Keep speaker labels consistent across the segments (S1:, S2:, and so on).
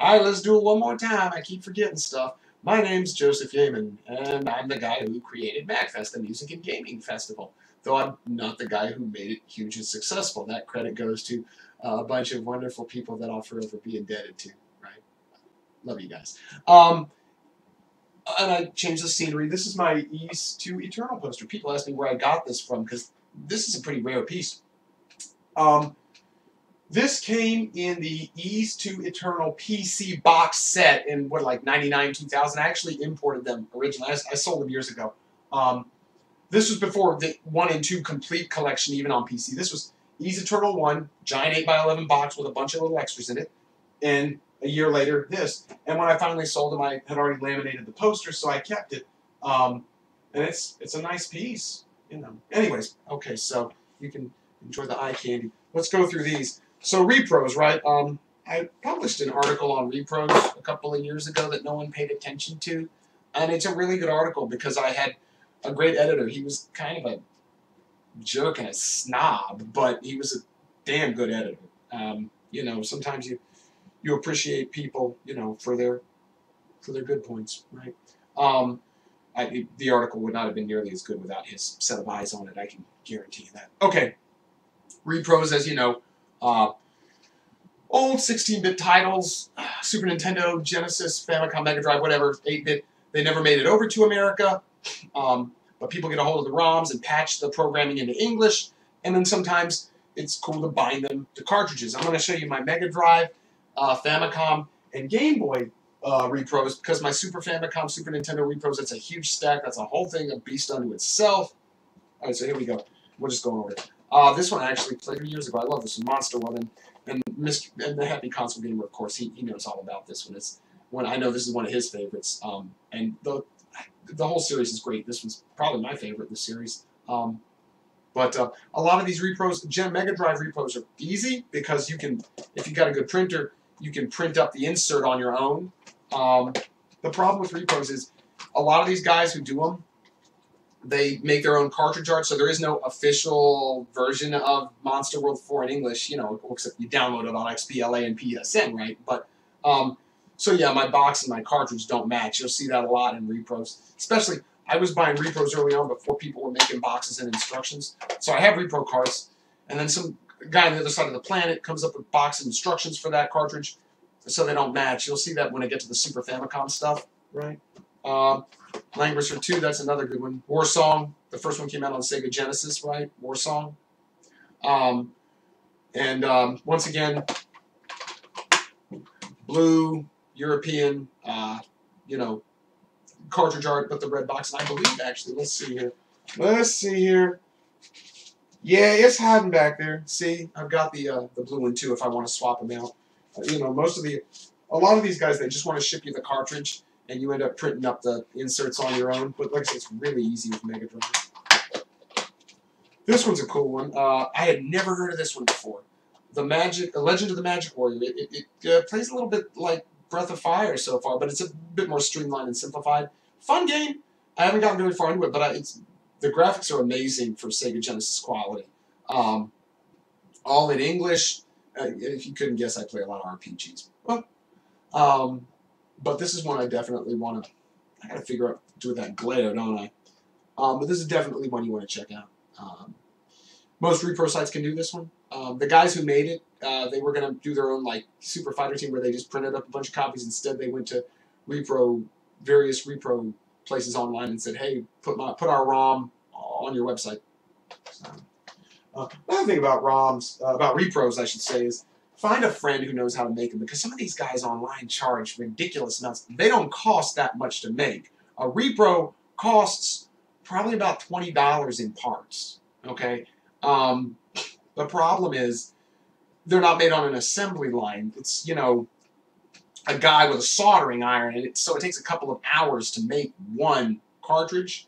S1: All right, let's do it one more time. I keep forgetting stuff. My name's Joseph Yamine, and I'm the guy who created MagFest, the music and gaming festival. Though I'm not the guy who made it huge and successful. That credit goes to a bunch of wonderful people that I'll forever be indebted to. Right? Love you guys. And I changed the scenery. This is my Ease to Eternal poster. People ask me where I got this from because this is a pretty rare piece. This came in the Ease to Eternal PC box set in, what, like 99, 2000. I actually imported them originally. I sold them years ago. This was before the 1 and 2 complete collection, even on PC. This was Ease Eternal 1, giant 8x11 box with a bunch of little extras in it. And a year later, this. And when I finally sold them, I had already laminated the poster, so I kept it. And it's a nice piece, you know. Anyways, okay, so you can enjoy the eye candy. Let's go through these. So repros, right? I published an article on repros a couple of years ago that no one paid attention to, and it's a really good article because I had a great editor. He was kind of a jerk and a snob, but he was a damn good editor. You know, sometimes you appreciate people, you know, for their good points, right? The article would not have been nearly as good without his set of eyes on it. I can guarantee you that. Okay, repros, as you know. Old 16-bit titles, Super Nintendo, Genesis, Famicom, Mega Drive, whatever, 8-bit, they never made it over to America, but people get a hold of the ROMs and patch the programming into English, and then sometimes it's cool to bind them to cartridges. I'm going to show you my Mega Drive, Famicom, and Game Boy repros, because my Super Famicom, Super Nintendo repros, that's a huge stack, that's a whole thing, a beast unto itself. All right, so here we go. We're just going over it. This one I actually played years ago. I love this one, Monster Woman, and the Happy Console Gamer, of course, he knows all about this one. I know this is one of his favorites, and the whole series is great. This one's probably my favorite in the series. But a lot of these repros, Mega Drive repros, are easy because you can, if you got a good printer, you can print up the insert on your own. The problem with repros is a lot of these guys who do them, they make their own cartridge art, so there is no official version of Monster World 4 in English, you know, except you download it on XBLA and PSN, right? But, so yeah, my box and my cartridge don't match. You'll see that a lot in repros. Especially, I was buying repros early on before people were making boxes and instructions. So I have repro cards, and then some guy on the other side of the planet comes up with box and instructions for that cartridge, so they don't match. You'll see that when I get to the Super Famicom stuff, right? Langrisser 2, that's another good one. War Song, the first one came out on Sega Genesis, right? War Song. Once again, blue, European, you know, cartridge art, but the red box. And I believe, actually, let's see here. Yeah, it's hiding back there. See, I've got the blue one too if I want to swap them out. You know, a lot of these guys, they just want to ship you the cartridge, and you end up printing up the inserts on your own. But like I said, it's really easy with Mega Drive. This one's a cool one. I had never heard of this one before. The Legend of the Magic Warrior. It plays a little bit like Breath of Fire so far, but it's a bit more streamlined and simplified. Fun game. I haven't gotten very far into it, but the graphics are amazing for Sega Genesis quality. All in English. If you couldn't guess, I play a lot of RPGs. Well, but this is one I definitely want to. I got to figure out do with that glare, don't I? But this is definitely one you want to check out. Most repro sites can do this one. The guys who made it, they were going to do their own like Super Fighter team where they just printed up a bunch of copies. Instead, they went to various repro places online and said, "Hey, put our ROM on your website." So, another thing about repros, I should say, is find a friend who knows how to make them, because some of these guys online charge ridiculous amounts. They don't cost that much to make. A repro costs probably about $20 in parts. Okay. The problem is they're not made on an assembly line. It's, you know, a guy with a soldering iron, and so it takes a couple of hours to make one cartridge,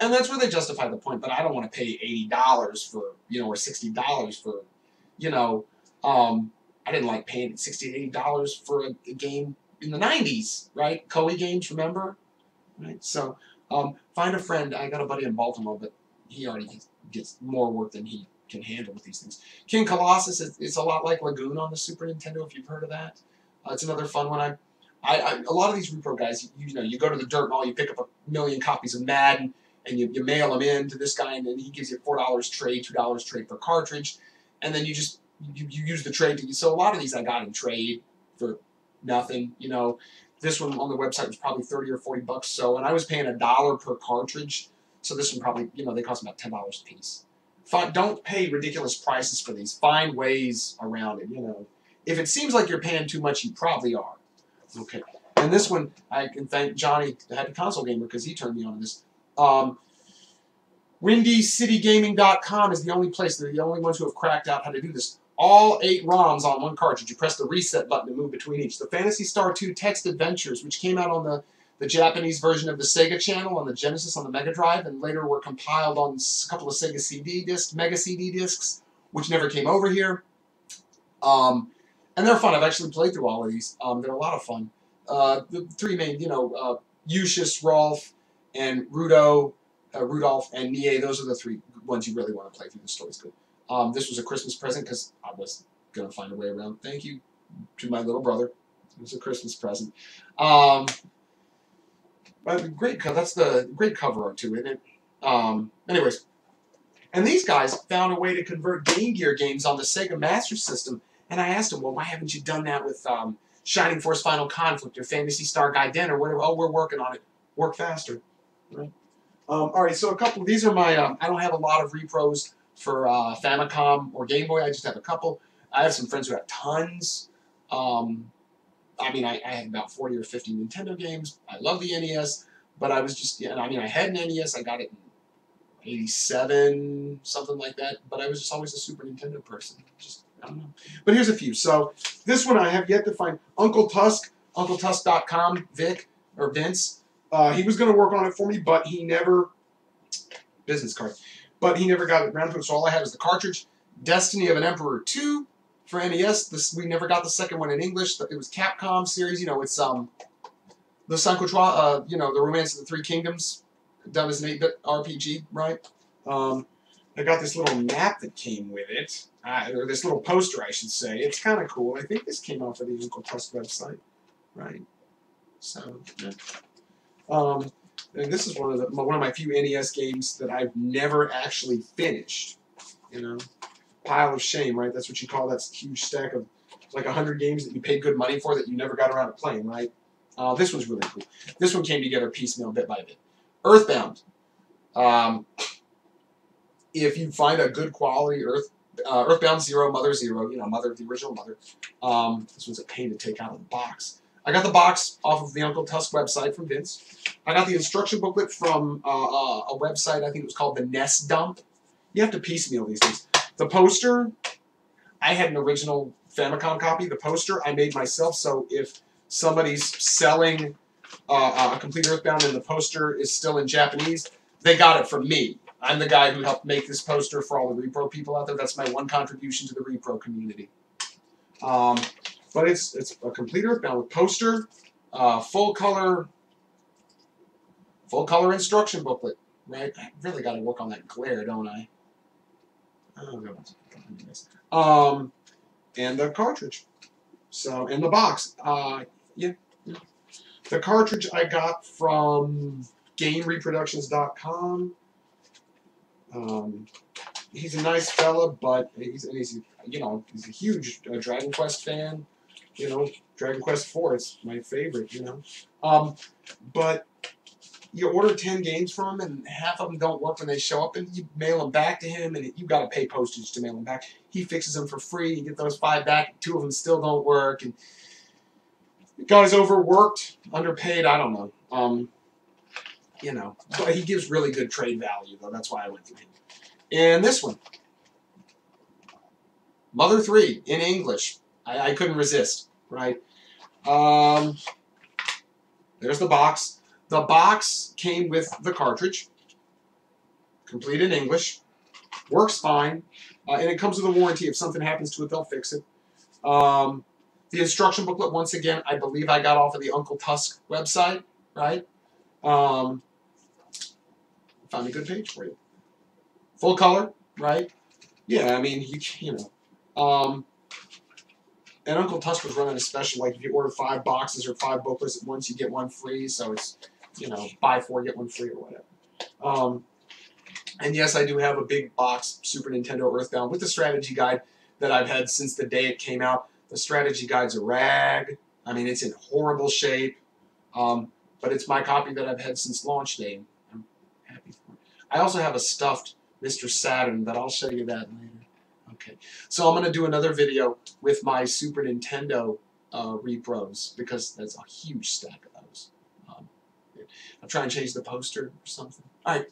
S1: and that's where they justify the point. But I don't want to pay $80 for, you know, or $60 for, you know, I didn't like paying $60 to $80 for a game in the 90s, right? Koei games, remember? Right? So find a friend. I got a buddy in Baltimore, but he already gets more work than he can handle with these things. King Colossus, it's a lot like Lagoon on the Super Nintendo, if you've heard of that. It's another fun one. A lot of these repro guys, you know, you go to the dirt mall, you pick up a million copies of Madden, and you mail them in to this guy, and then he gives you $4 trade, $2 trade per cartridge, and then you use the trade. So a lot of these I got in trade for nothing. You know, this one on the website was probably 30 or 40 bucks. So, and I was paying $1 per cartridge. So this one probably, you know, they cost about $10 a piece. Don't pay ridiculous prices for these. Find ways around it. You know, if it seems like you're paying too much, you probably are. Okay. And this one, I can thank Johnny, the Happy Console Gamer, because he turned me on to this. WindyCityGaming.com is the only place, they're the only ones who have cracked out how to do this. All 8 ROMs on one cartridge. You press the reset button to move between each. The Phantasy Star 2 Text Adventures, which came out on the Japanese version of the Sega Channel on the Genesis on the Mega Drive, and later were compiled on a couple of Sega CD discs, Mega CD discs, which never came over here. And they're fun. I've actually played through all of these. They're a lot of fun. The 3 main, you know, Lucius, Rolf, and Rudolph, and Nie, those are the 3 ones you really want to play through. The story's good. This was a Christmas present because I was going to find a way around. Thank you to my little brother. It was a Christmas present. But great cover. That's the great cover art too, isn't it? Anyways, and these guys found a way to convert Game Gear games on the Sega Master System. And I asked them, well, why haven't you done that with Shining Force Final Conflict or Phantasy Star Gaiden or whatever? Oh, we're working on it. Work faster. Right? All right, so a couple. These are my. I don't have a lot of repros for Famicom or Game Boy. I just have a couple. I have some friends who have tons. I mean, I had about 40 or 50 Nintendo games. I love the NES, but I was just, yeah, I mean, I had an NES. I got it in 87, something like that, but I was just always a Super Nintendo person. Just, I don't know. But here's a few. So this one I have yet to find. Uncle Tusk, UncleTusk.com, Vic, or Vince. He was going to work on it for me, but he never, business card, but he never got it around to it, so all I had was the cartridge. Destiny of an Emperor 2 for NES. We never got the second one in English. It was Capcom series. You know, it's the Sankotra, you know, the Romance of the Three Kingdoms, done as an 8-bit RPG, right? I got this little map that came with it, or this little poster, I should say. It's kind of cool. I think this came off of the Uncle Tusk website, right? So, yeah. And this is one of my few NES games that I've never actually finished. You know, pile of shame, right? That's what you call that huge stack of like 100 games that you paid good money for that you never got around to playing, right? This one's really cool. This one came together piecemeal, bit by bit. Earthbound. If you find a good quality Earthbound Zero, Mother Zero, you know, Mother, the original Mother. This one's a pain to take out of the box. I got the box off of the Uncle Tusk website from Vince. I got the instruction booklet from a website, I think it was called the NES Dump. You have to piecemeal these things. The poster, I had an original Famicom copy. The poster I made myself, so if somebody's selling a complete Earthbound and the poster is still in Japanese, they got it from me. I'm the guy who helped make this poster for all the repro people out there. That's my one contribution to the repro community. But it's a complete Earthbound with poster, full color instruction booklet, right? I really got to work on that glare, don't I? And the cartridge. So, in the box. Yeah. The cartridge I got from GameReproductions.com. He's a nice fella, but he's you know, he's a huge Dragon Quest fan. You know, Dragon Quest 4 is my favorite, you know. But you order 10 games from him, and half of them don't work when they show up, and you mail them back to him, and you've got to pay postage to mail them back. He fixes them for free. You get those 5 back. 2 of them still don't work. And the guy's overworked, underpaid, I don't know. You know, but he gives really good trade value, though. That's why I went through him. And this one, Mother 3 in English. I couldn't resist, right? There's the box. The box came with the cartridge, complete in English, works fine, and it comes with a warranty. If something happens to it, they'll fix it. The instruction booklet, once again, I believe I got off of the Uncle Tusk website, right? Found a good page for you. Full color, right? Yeah, I mean, you know. And Uncle Tusk was running a special, like if you order 5 boxes or 5 booklets at once, you get one free. So it's, you know, buy 4, get 1 free or whatever. And yes, I do have a big box Super Nintendo Earthbound with the strategy guide that I've had since the day it came out. The strategy guide's a rag. I mean, it's in horrible shape. But it's my copy that I've had since launch day. I'm happy for it. I also have a stuffed Mr. Saturn, but I'll show you that later. Okay, so I'm going to do another video with my Super Nintendo repros because there's a huge stack of those. I'll try and change the poster or something. All right.